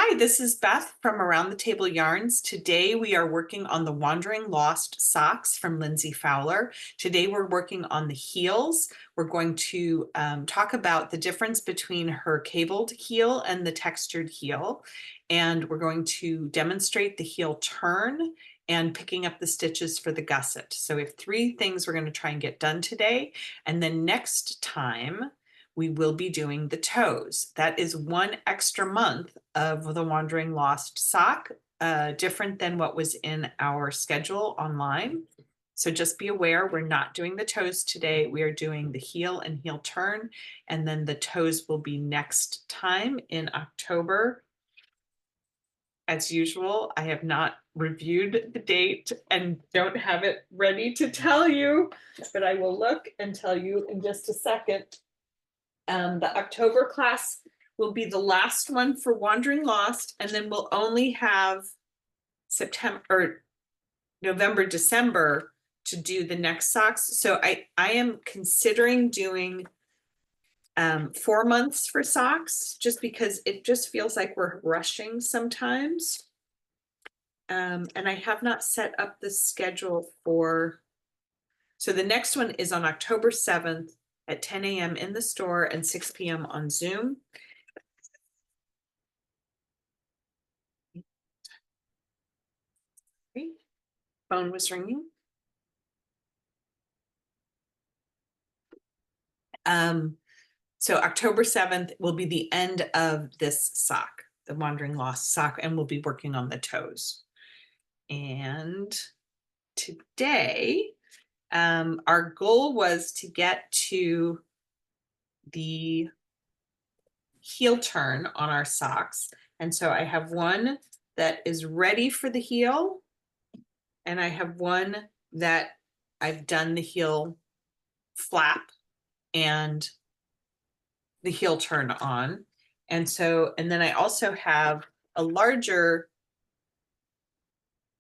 Hi, this is Beth from Around the Table Yarns. Today we are working on the Wandering Lost socks from Lindsey Fowler. Today we're working on the heels. We're going to talk about the difference between her cabled heel and the textured heel. And we're going to demonstrate the heel turn and picking up the stitches for the gusset. So we have three things we're going to try and get done today. And then next time, we will be doing the toes. That is one extra month of the Wandering Lost sock, different than what was in our schedule online. So just be aware, we're not doing the toes today. We are doing the heel and heel turn, and then the toes will be next time in October. As usual, I have not reviewed the date and don't have it ready to tell you, but I will look and tell you in just a second. The October class will be the last one for Wandering Lost, and then we'll only have September or November, December to do the next socks. So I am considering doing 4 months for socks, just because it just feels like we're rushing sometimes. And I have not set up the schedule for, so the next one is on October 7th at 10 a.m. in the store and 6 p.m. on Zoom. Phone was ringing. So October 7th will be the end of this sock, the Wandering Lost sock, and we'll be working on the toes. And today, our goal was to get to the heel turn on our socks. And so I have one that is ready for the heel, and I have one that I've done the heel flap and the heel turn on. And then I also have a larger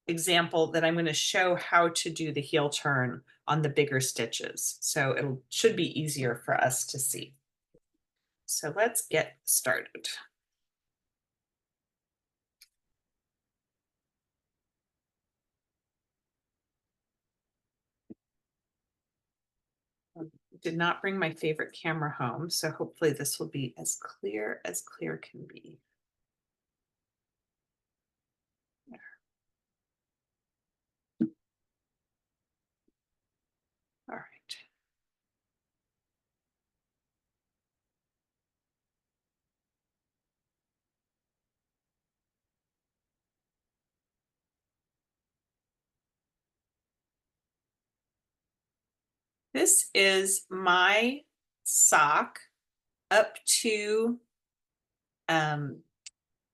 example that I'm going to show how to do the heel turn on the bigger stitches. So it should be easier for us to see. So let's get started. Did not bring my favorite camera home, so hopefully this will be as clear can be. There. All right. This is my sock up to the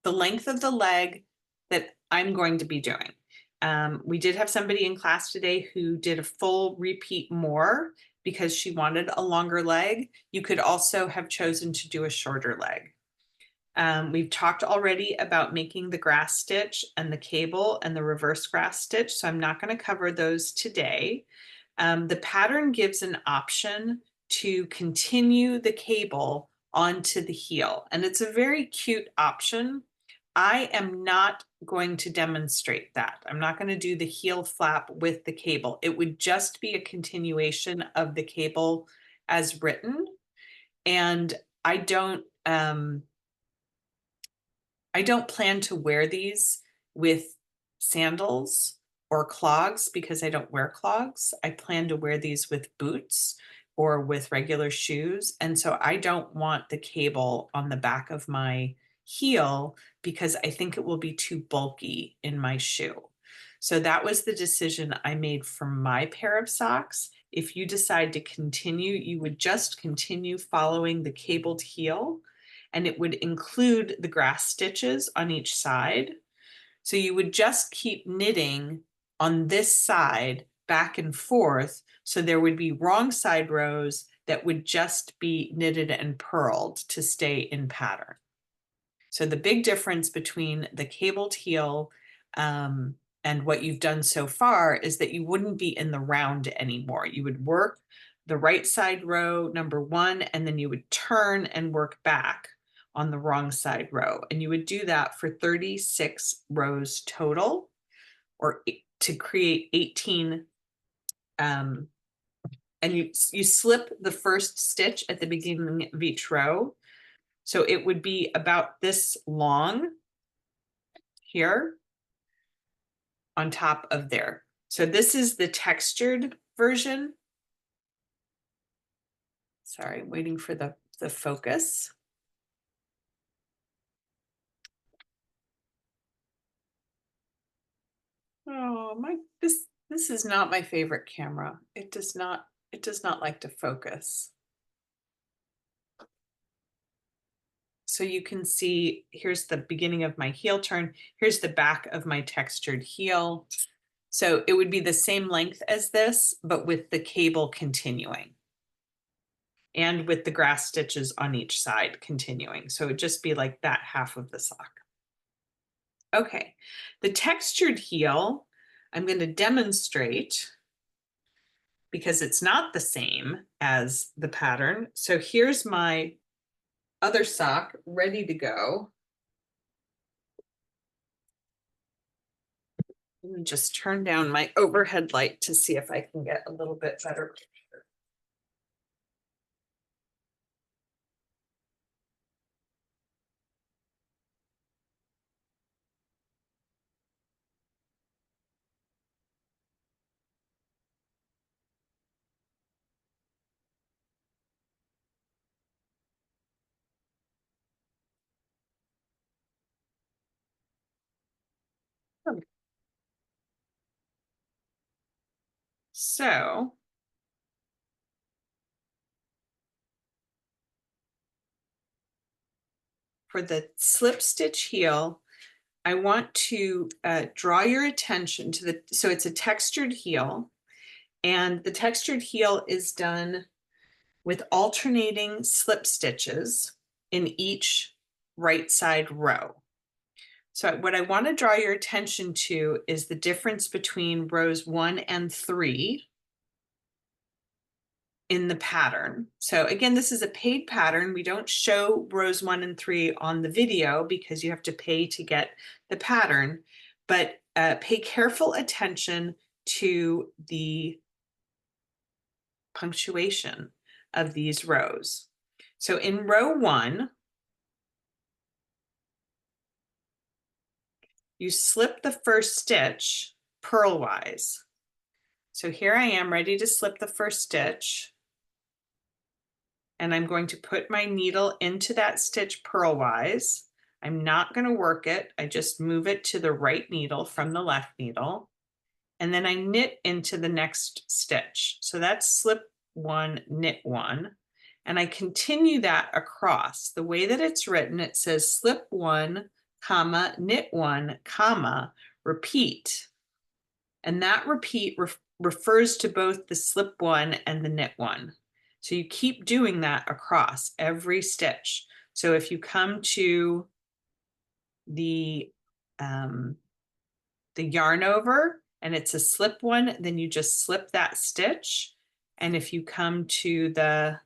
length of the leg that I'm going to be doing. We did have somebody in class today who did a full repeat more because she wanted a longer leg. You could also have chosen to do a shorter leg. We've talked already about making the grass stitch and the cable and the reverse grass stitch, so I'm not going to cover those today. The pattern gives an option to continue the cable onto the heel, and it's a very cute option. I am not going to demonstrate that. I'm not going to do the heel flap with the cable. It would just be a continuation of the cable as written. And I don't plan to wear these with sandals or clogs because I don't wear clogs. I plan to wear these with boots or with regular shoes. And so I don't want the cable on the back of my heel because I think it will be too bulky in my shoe. So that was the decision I made for my pair of socks. If you decide to continue, you would just continue following the cabled heel, and it would include the grass stitches on each side. So you would just keep knitting on this side back and forth. So there would be wrong side rows that would just be knitted and purled to stay in pattern. So the big difference between the cabled heel and what you've done so far is that you wouldn't be in the round anymore. You would work the right side row, number one, and then you would turn and work back. on the wrong side row. And you would do that for 36 rows total, or to create 18. And you slip the first stitch at the beginning of each row. So it would be about this long here on top of there. So this is the textured version. Sorry, waiting for the focus. Oh, this is not my favorite camera. It does not like to focus. So you can see, here's the beginning of my heel turn. Here's the back of my textured heel. So it would be the same length as this, but with the cable continuing, and with the grass stitches on each side continuing. So it'd just be like that half of the sock. Okay, the textured heel, I'm going to demonstrate because it's not the same as the pattern. So here's my other sock ready to go. Let me just turn down my overhead light to see if I can get a little bit better picture. So for the slip stitch heel, I want to draw your attention to so it's a textured heel, and the textured heel is done with alternating slip stitches in each right side row. So what I want to draw your attention to is the difference between rows 1 and 3 in the pattern. So again, this is a paid pattern. We don't show rows 1 and 3 on the video because you have to pay to get the pattern, but pay careful attention to the punctuation of these rows. So in row 1, you slip the first stitch purlwise. So here I am ready to slip the first stitch, and I'm going to put my needle into that stitch purlwise. I'm not going to work it. I just move it to the right needle from the left needle, and then I knit into the next stitch. So that's slip 1, knit 1, and I continue that across. The way that it's written, it says slip 1, comma, knit 1, comma, repeat. And that repeat refers to both the slip 1 and the knit 1. So you keep doing that across every stitch. So if you come to the yarn over and it's a slip 1, then you just slip that stitch. And if you come to the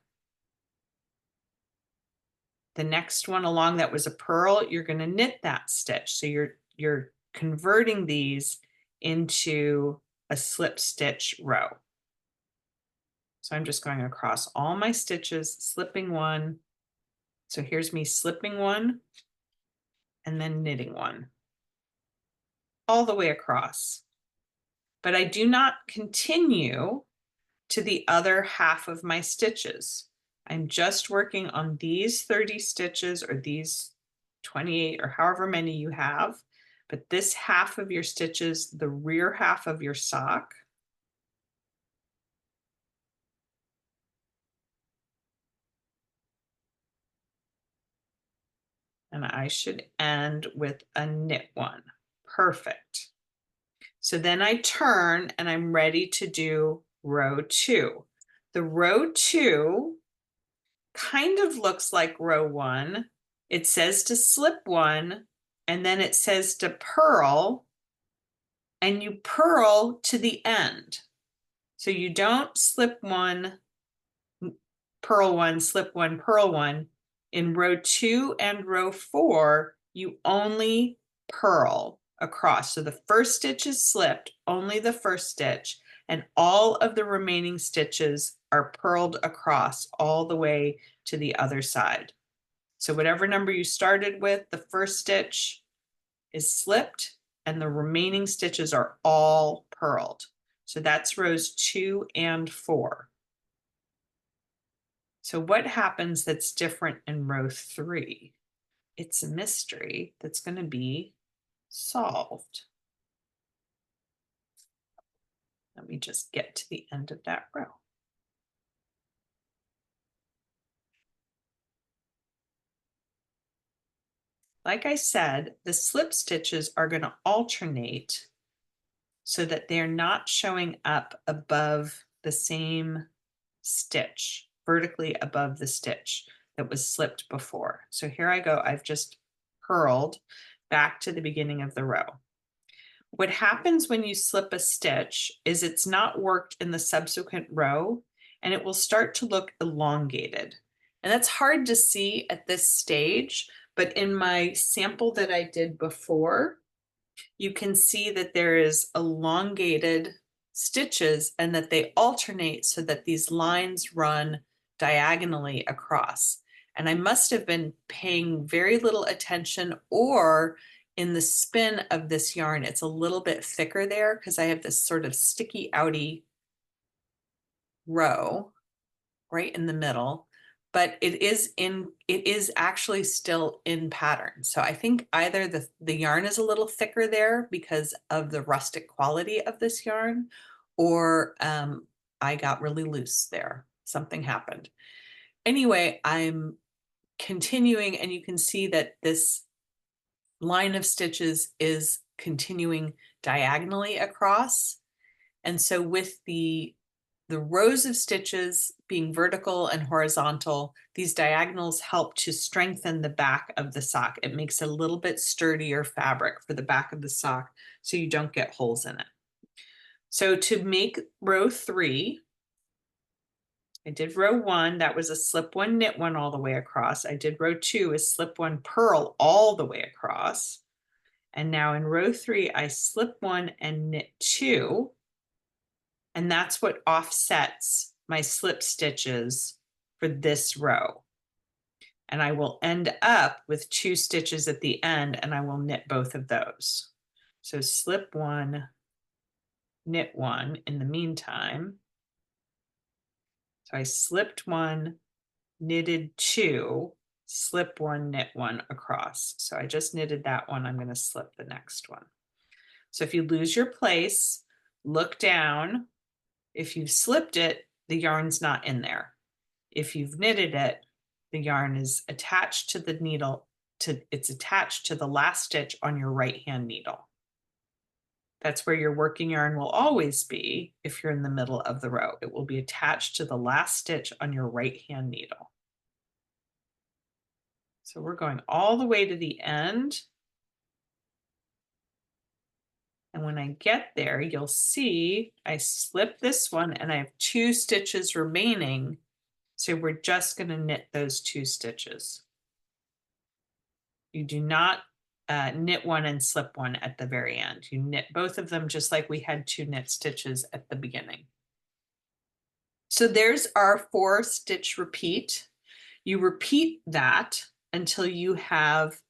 next one along that was a purl, you're going to knit that stitch. So you're converting these into a slip stitch row. So I'm just going across all my stitches, slipping 1. So here's me slipping 1 and then knitting 1 all the way across. But I do not continue to the other half of my stitches. I'm just working on these 30 stitches or these 28 or however many you have. But this half of your stitches, the rear half of your sock, and I should end with a knit 1. Perfect. So then I turn and I'm ready to do row 2. The row 2 kind of looks like row 1. It says to slip 1, and then it says to purl, and you purl to the end. So you don't slip 1, purl 1, slip 1, purl 1 In row 2 and row 4, you only purl across. So the first stitch is slipped, only the first stitch, and all of the remaining stitches are purled across all the way to the other side. So whatever number you started with, the first stitch is slipped and the remaining stitches are all purled. So that's rows 2 and 4. So what happens that's different in row 3? It's a mystery that's going to be solved. Let me just get to the end of that row. Like I said, the slip stitches are going to alternate so that they're not showing up above the same stitch, vertically above the stitch that was slipped before. So here I go, I've just purled back to the beginning of the row. What happens when you slip a stitch is it's not worked in the subsequent row and it will start to look elongated. And that's hard to see at this stage, but in my sample that I did before, you can see that there is elongated stitches and that they alternate so that these lines run diagonally across. And I must have been paying very little attention, or in the spin of this yarn, it's a little bit thicker there because I have this sort of sticky outy row right in the middle, but it is actually still in pattern. So I think either the yarn is a little thicker there because of the rustic quality of this yarn, or I got really loose there. Something happened. Anyway, I'm continuing and you can see that this line of stitches is continuing diagonally across. And so with the rows of stitches being vertical and horizontal, these diagonals help to strengthen the back of the sock. It makes a little bit sturdier fabric for the back of the sock so you don't get holes in it. So to make row 3, I did row 1, that was a slip 1, knit 1 all the way across. I did row 2, a slip 1, purl all the way across. And now in row 3, I slip 1 and knit 2. And that's what offsets my slip stitches for this row. And I will end up with 2 stitches at the end and I will knit both of those. So slip 1, knit 1 in the meantime. So I slipped 1, knitted 2, slip 1, knit 1 across. So I just knitted that one. I'm going to slip the next one. So if you lose your place, look down. If you've slipped it, the yarn's not in there. If you've knitted it, the yarn is attached to the needle, it's attached to the last stitch on your right hand needle. That's where your working yarn will always be if you're in the middle of the row. It will be attached to the last stitch on your right hand needle. So we're going all the way to the end. And when I get there, you'll see I slip this one and I have 2 stitches remaining. So we're just going to knit those 2 stitches. You do not knit 1 and slip 1 at the very end. You knit both of them just like we had 2 knit stitches at the beginning. So there's our 4 stitch repeat. You repeat that until you have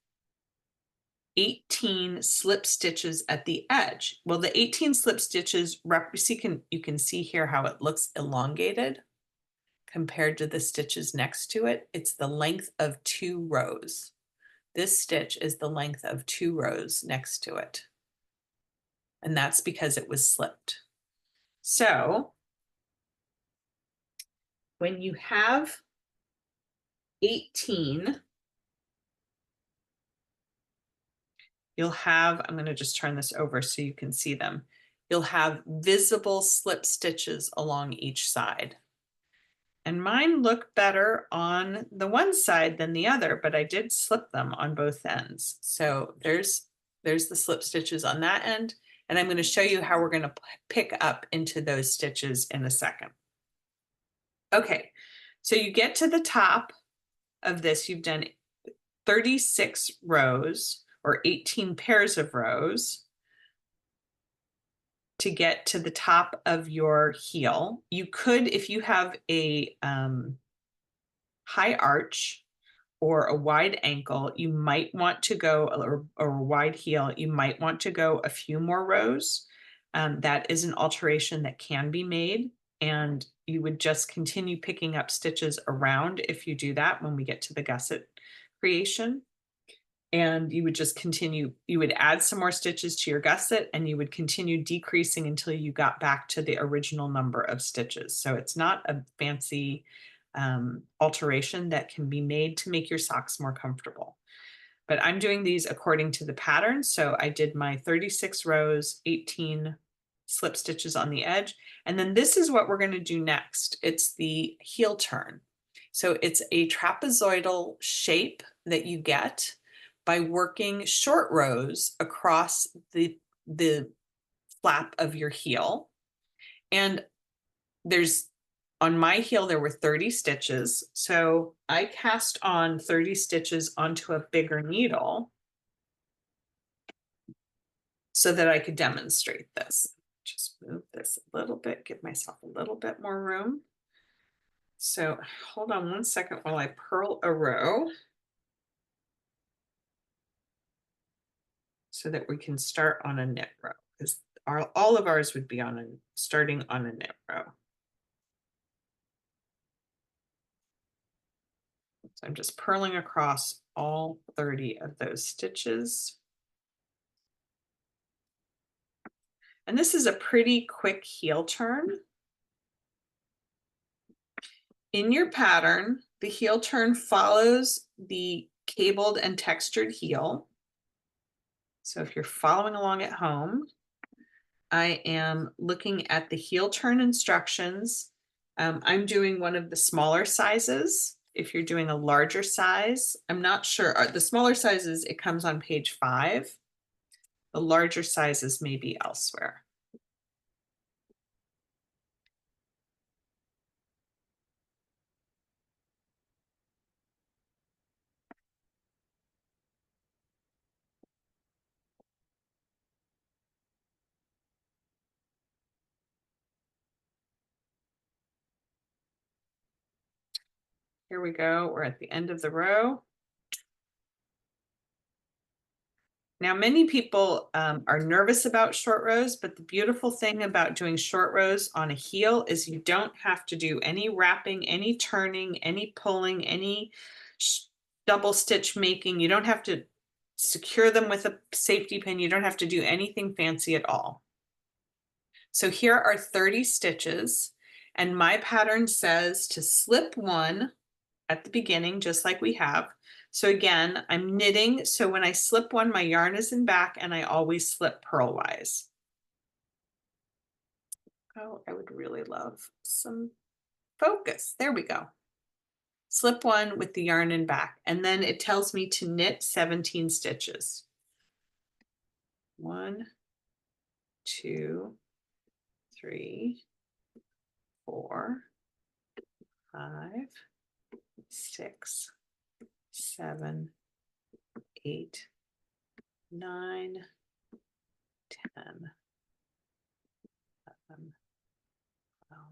18 slip stitches at the edge. Well, the 18 slip stitches, you can see here how it looks elongated compared to the stitches next to it. It's the length of 2 rows. This stitch is the length of 2 rows next to it. And that's because it was slipped. So when you have 18, you'll have, I'm going to just turn this over so you can see them. You'll have visible slip stitches along each side. And mine look better on the one side than the other, but I did slip them on both ends. So there's the slip stitches on that end. And I'm going to show you how we're going to pick up into those stitches in a second. Okay, so you get to the top of this, you've done 36 rows or 18 pairs of rows to get to the top of your heel. You could, if you have a high arch or a wide ankle, you might want to go, or a wide heel, you might want to go a few more rows. That is an alteration that can be made, and you would just continue picking up stitches around if you do that when we get to the gusset creation. And you would just continue, you would add some more stitches to your gusset, and you would continue decreasing until you got back to the original number of stitches. So it's not a fancy alteration that can be made to make your socks more comfortable. But I'm doing these according to the pattern. So I did my 36 rows, 18 slip stitches on the edge. And then this is what we're going to do next. It's the heel turn. So it's a trapezoidal shape that you get by working short rows across the flap of your heel. And on my heel, there were 30 stitches. So I cast on 30 stitches onto a bigger needle so that I could demonstrate this. Just move this a little bit, give myself a little bit more room. So hold on one second while I purl a row so that we can start on a knit row, because all of ours would be starting on a knit row. So I'm just purling across all 30 of those stitches. And this is a pretty quick heel turn. In your pattern, the heel turn follows the cabled and textured heel. So if you're following along at home, I am looking at the heel turn instructions. I'm doing one of the smaller sizes. If you're doing a larger size, I'm not sure. The smaller sizes, it comes on page 5. The larger sizes may be elsewhere. Here we go. We're at the end of the row. Now, many people are nervous about short rows, but the beautiful thing about doing short rows on a heel is you don't have to do any wrapping, any turning, any pulling, any double stitch making. You don't have to secure them with a safety pin. You don't have to do anything fancy at all. So here are 30 stitches, and my pattern says to slip 1 at the beginning, just like we have. So again, I'm knitting. So when I slip 1, my yarn is in back, and I always slip purlwise. Oh, I would really love some focus. There we go. Slip 1 with the yarn in back. And then it tells me to knit 17 stitches. 1, 2, 3, 4, 5, 6, 7, 8, 9, 10, 11, 12,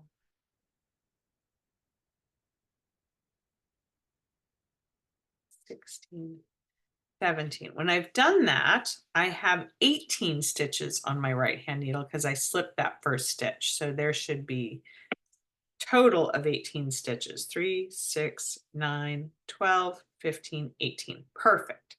16, 17. When I've done that, I have 18 stitches on my right hand needle because I slipped that first stitch. So there should be total of 18 stitches, 3, 6, 9, 12, 15, 18. Perfect.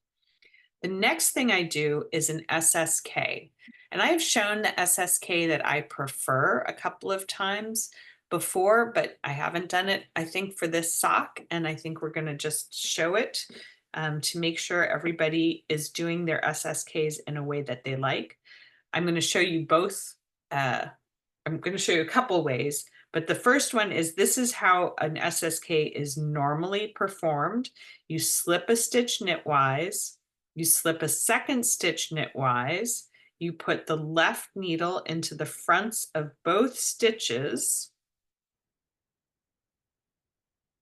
The next thing I do is an SSK. And I have shown the SSK that I prefer a couple of times before, but I haven't done it, I think, for this sock. And I think we're going to just show it to make sure everybody is doing their SSKs in a way that they like. I'm going to show you both. I'm going to show you a couple ways. But the first one is, this is how an SSK is normally performed. You slip a stitch knitwise, you slip a second stitch knitwise, you put the left needle into the fronts of both stitches,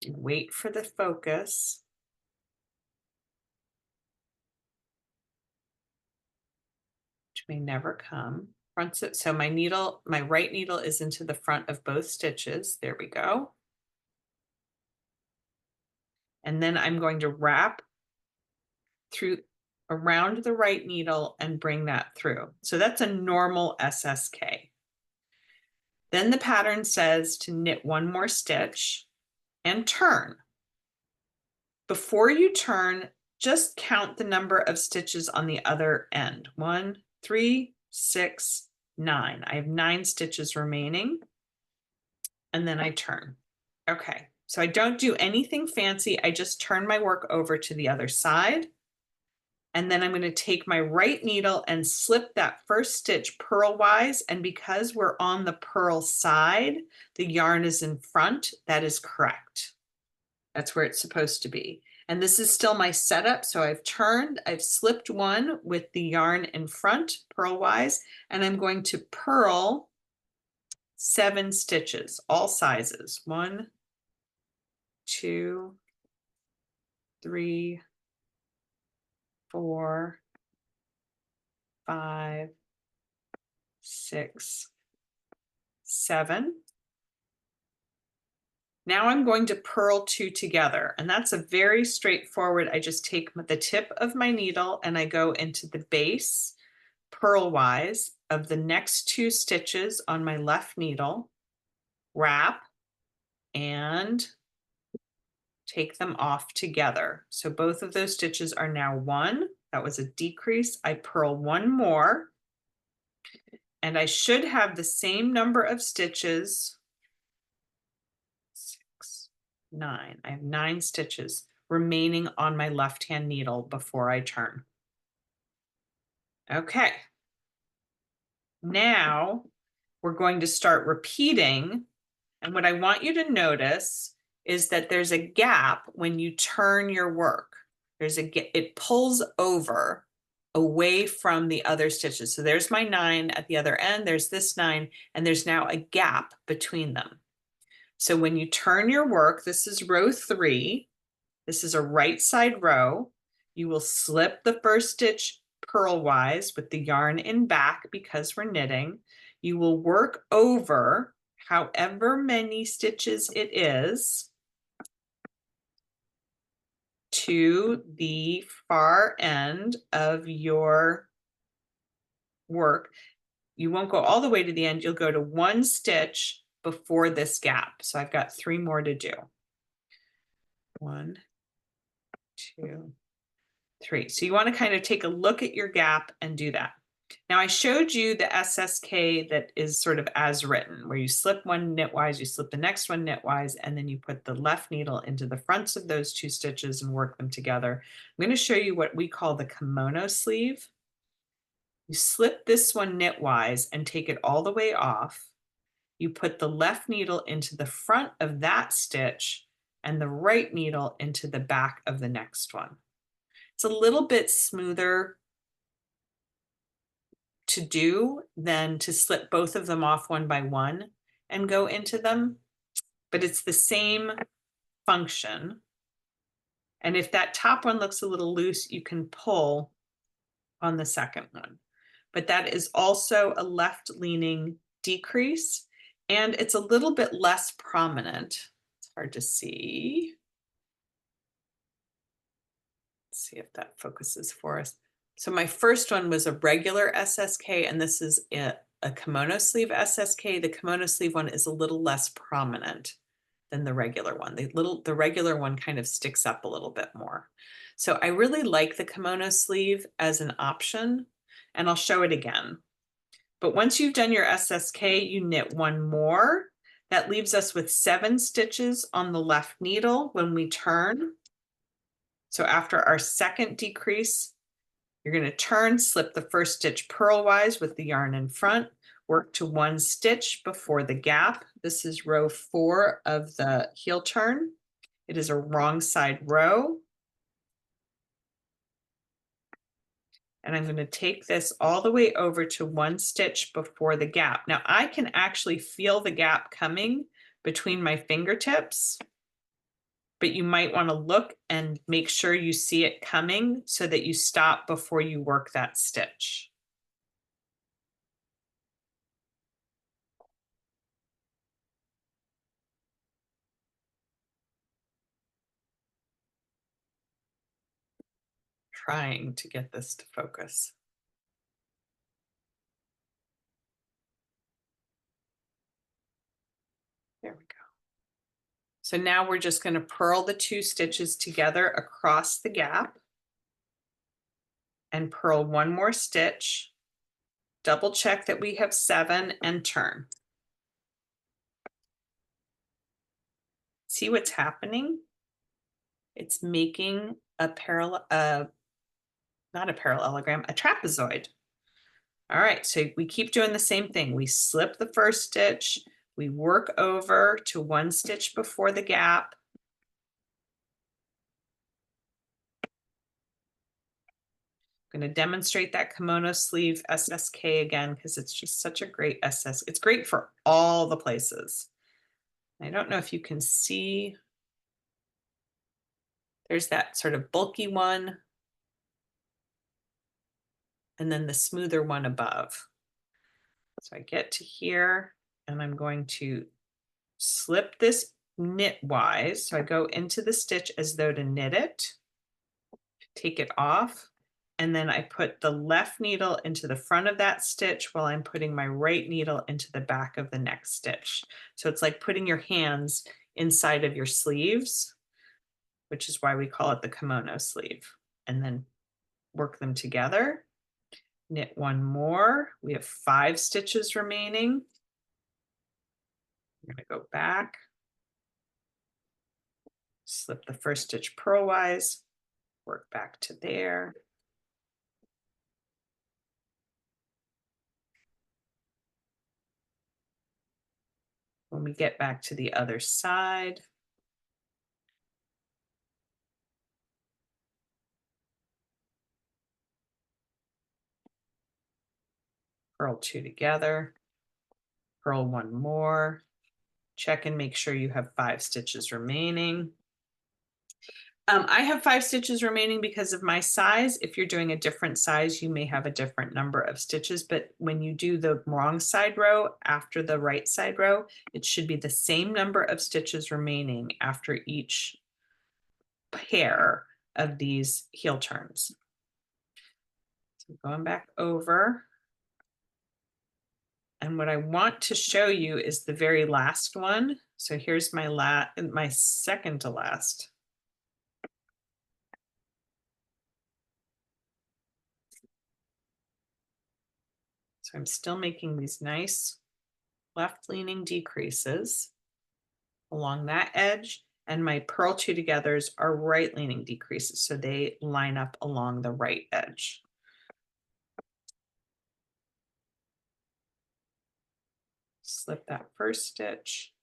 wait for the focus, which may never come. So my needle, my right needle is into the front of both stitches. There we go. And then I'm going to wrap through around the right needle and bring that through. So that's a normal SSK. Then the pattern says to knit one more stitch and turn. Before you turn, just count the number of stitches on the other end. 1, 3, 6, 9. I have 9 stitches remaining. And then I turn. Okay, so I don't do anything fancy. I just turn my work over to the other side. And then I'm going to take my right needle and slip that first stitch purlwise. And because we're on the purl side, the yarn is in front. That is correct. That's where it's supposed to be. And this is still my setup. So I've turned, I've slipped one with the yarn in front purlwise, and I'm going to purl 7 stitches, all sizes. 1, 2, 3, 4, 5, 6, 7. Now I'm going to purl 2 together, and that's a very straightforward. I just take the tip of my needle and I go into the base purlwise of the next 2 stitches on my left needle, wrap, and take them off together. So both of those stitches are now 1. That was a decrease. I purl 1 more, and I should have the same number of stitches. 6, 9. I have 9 stitches remaining on my left-hand needle before I turn. Okay. Now we're going to start repeating. And what I want you to notice is that there's a gap when you turn your work. It pulls over away from the other stitches. So there's my 9 at the other end, there's this 9, and there's now a gap between them. So when you turn your work, this is row 3, this is a right side row, you will slip the first stitch purlwise with the yarn in back because we're knitting. You will work over however many stitches it is to the far end of your work. You won't go all the way to the end. You'll go to 1 stitch before this gap. So I've got 3 more to do. 1, 2, 3. So you want to kind of take a look at your gap and do that. Now I showed you the SSK that is sort of as written, where you slip one knitwise, you slip the next one knitwise, and then you put the left needle into the fronts of those 2 stitches and work them together. I'm going to show you what we call the kimono sleeve. You slip this one knitwise and take it all the way off. You put the left needle into the front of that stitch and the right needle into the back of the next one. It's a little bit smoother to do than to slip both of them off one by one and go into them, but it's the same function. And if that top one looks a little loose, you can pull on the second one. But that is also a left-leaning decrease, and it's a little bit less prominent. It's hard to see. Let's see if that focuses for us. So my first one was a regular SSK, and this is a kimono sleeve SSK. The kimono sleeve one is a little less prominent than the regular one. The regular one kind of sticks up a little bit more. So I really like the kimono sleeve as an option, and I'll show it again. But once you've done your SSK, you knit 1 more. That leaves us with 7 stitches on the left needle when we turn. So after our second decrease, you're going to turn, slip the first stitch purlwise with the yarn in front, work to 1 stitch before the gap. This is row 4 of the heel turn. It is a wrong side row. And I'm going to take this all the way over to 1 stitch before the gap. Now I can actually feel the gap coming between my fingertips, but you might want to look and make sure you see it coming so that you stop before you work that stitch. trying to get this to focus. There we go. So now we're just going to purl the 2 stitches together across the gap and purl 1 more stitch. Double check that we have 7 and turn. See what's happening? It's making a not a parallelogram, a trapezoid. All right, so we keep doing the same thing. We slip the first stitch, we work over to 1 stitch before the gap. I'm going to demonstrate that kimono sleeve SSK again because it's just such a great SS. It's great for all the places. I don't know if you can see. There's that sort of bulky one, and then the smoother one above. So I get to here, and I'm going to slip this knitwise. So I go into the stitch as though to knit it, take it off, and then I put the left needle into the front of that stitch while I'm putting my right needle into the back of the next stitch. So it's like putting your hands inside of your sleeves, which is why we call it the kimono sleeve, and then work them together. Knit 1 more. We have 5 stitches remaining. I'm going to go back, slip the first stitch purlwise, work back to there. When we get back to the other side, purl 2 together, purl 1 more, check and make sure you have 5 stitches remaining. I have 5 stitches remaining because of my size. If you're doing a different size, you may have a different number of stitches, but when you do the wrong side row after the right side row, it should be the same number of stitches remaining after each pair of these heel turns. So going back over. And what I want to show you is the very last one. So here's my second to last. So I'm still making these nice left-leaning decreases along that edge, and my purl 2 togethers are right-leaning decreases, so they line up along the right edge. Slip that first stitch.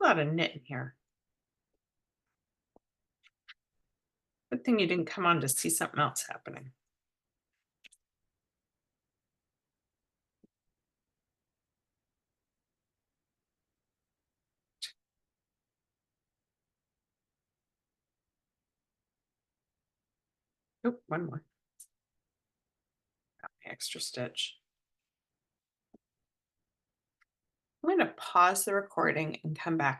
A lot of knit in here. Good thing you didn't come on to see something else happening. Oh, 1 more. Got my extra stitch. I'm going to pause the recording and come back